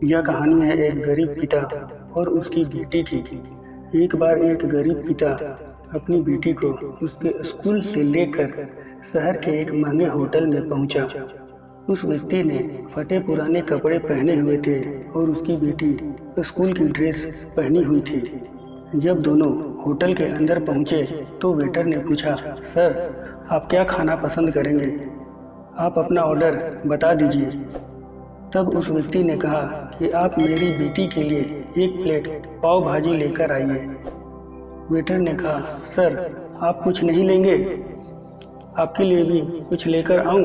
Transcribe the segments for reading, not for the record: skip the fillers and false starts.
यह कहानी है एक गरीब पिता और उसकी बेटी की। एक बार एक गरीब पिता अपनी बेटी को उसके स्कूल से लेकर शहर के एक महंगे होटल में पहुंचा। उस व्यक्ति ने फटे पुराने कपड़े पहने हुए थे और उसकी बेटी स्कूल की ड्रेस पहनी हुई थी। जब दोनों होटल के अंदर पहुंचे तो वेटर ने पूछा, सर आप क्या खाना पसंद करेंगे? आप अपना ऑर्डर बता दीजिए। तब उस व्यक्ति ने कहा कि आप मेरी बेटी के लिए एक प्लेट पाव भाजी लेकर आइए। वेटर ने कहा, सर आप कुछ नहीं लेंगे? आपके लिए भी कुछ लेकर आऊं?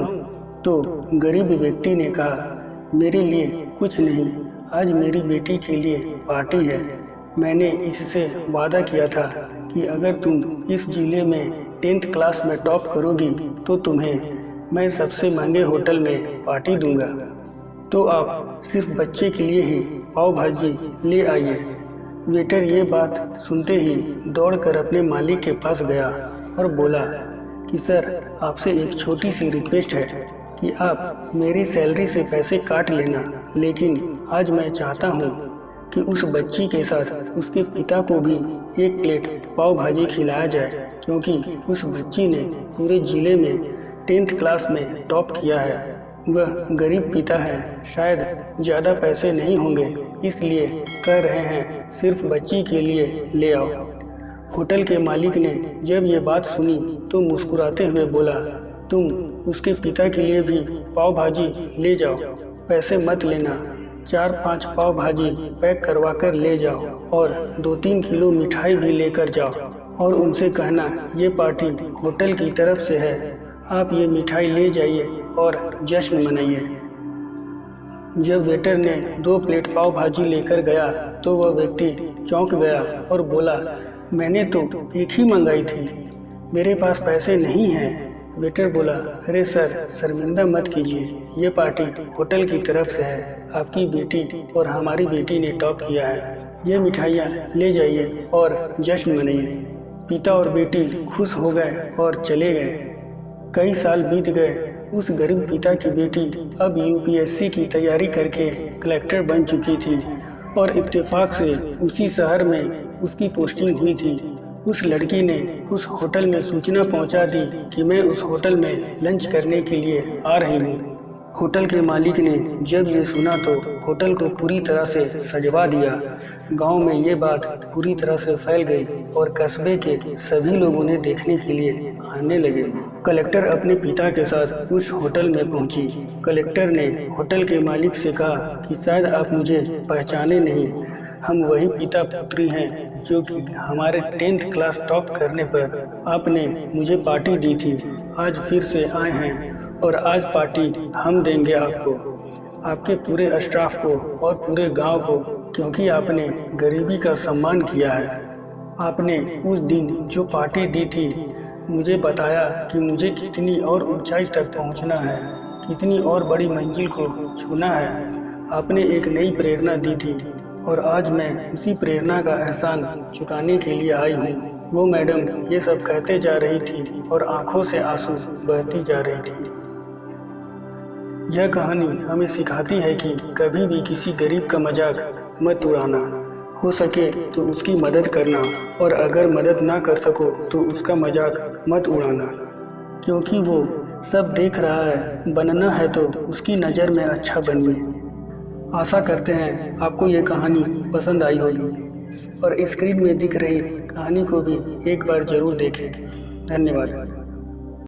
तो गरीब व्यक्ति ने कहा, मेरे लिए कुछ नहीं, आज मेरी बेटी के लिए पार्टी है। मैंने इससे वादा किया था कि अगर तुम इस जिले में 10th क्लास में टॉप करोगी तो तुम्हें मैं सबसे महंगे होटल में पार्टी दूंगा। तो आप सिर्फ बच्चे के लिए ही पाव भाजी ले आइए। वेटर ये बात सुनते ही दौड़कर अपने मालिक के पास गया और बोला कि सर आपसे एक छोटी सी रिक्वेस्ट है कि आप मेरी सैलरी से पैसे काट लेना, लेकिन आज मैं चाहता हूँ कि उस बच्ची के साथ उसके पिता को भी एक प्लेट पाव भाजी खिलाया जाए, क्योंकि उस बच्ची ने पूरे जिले में 10th क्लास में टॉप किया है। वह गरीब पिता है, शायद ज़्यादा पैसे नहीं होंगे, इसलिए कह रहे हैं सिर्फ बच्ची के लिए ले आओ। होटल के मालिक ने जब ये बात सुनी तो मुस्कुराते हुए बोला, तुम उसके पिता के लिए भी पाव भाजी ले जाओ, पैसे मत लेना। 4-5 पाव भाजी पैक करवा कर ले जाओ और 2-3 किलो मिठाई भी लेकर जाओ और उनसे कहना ये पार्टी होटल की तरफ से है, आप ये मिठाई ले जाइए और जश्न मनाइए। जब वेटर ने 2 प्लेट पाव भाजी लेकर गया तो वह व्यक्ति चौंक गया और बोला, मैंने तो एक ही मंगाई थी, मेरे पास पैसे नहीं हैं। वेटर बोला, अरे सर शर्मिंदा मत कीजिए, ये पार्टी होटल की तरफ से है, आपकी बेटी और हमारी बेटी ने टॉप किया है, ये मिठाइयाँ ले जाइए और जश्न मनाइए। पिता और बेटी खुश हो गए और चले गए। कई साल बीत गए। उस गरीब पिता की बेटी अब यूपीएससी की तैयारी करके कलेक्टर बन चुकी थी और इत्तेफाक से उसी शहर में उसकी पोस्टिंग हुई थी। उस लड़की ने उस होटल में सूचना पहुंचा दी कि मैं उस होटल में लंच करने के लिए आ रही हूँ। होटल के मालिक ने जब ये सुना तो होटल को पूरी तरह से सजवा दिया। गांव में ये बात पूरी तरह से फैल गई और कस्बे के सभी लोग उन्हें देखने के लिए आने लगे। कलेक्टर अपने पिता के साथ उस होटल में पहुंची। कलेक्टर ने होटल के मालिक से कहा कि शायद आप मुझे पहचाने नहीं, हम वही पिता पुत्री हैं जो कि हमारे 10th क्लास टॉप करने पर आपने मुझे पार्टी दी थी। आज फिर से आए हैं और आज पार्टी हम देंगे आपको, आपके पूरे स्टाफ को और पूरे गांव को, क्योंकि आपने गरीबी का सम्मान किया है। आपने उस दिन जो पार्टी दी थी मुझे बताया कि मुझे कितनी और ऊंचाई तक पहुंचना है, कितनी और बड़ी मंजिल को छूना है। आपने एक नई प्रेरणा दी थी और आज मैं उसी प्रेरणा का एहसान चुकाने के लिए आई हूँ। वो मैडम ये सब कहते जा रही थी और आंखों से आंसू बहती जा रही थी। यह कहानी हमें सिखाती है कि कभी भी किसी गरीब का मजाक मत उड़ाना, हो सके तो उसकी मदद करना और अगर मदद ना कर सको तो उसका मजाक मत उड़ाना, क्योंकि वो सब देख रहा है। बनना है तो उसकी नज़र में अच्छा बनिए। आशा करते हैं आपको ये कहानी पसंद आई होगी और स्क्रीन में दिख रही कहानी को भी एक बार ज़रूर देखें। धन्यवाद।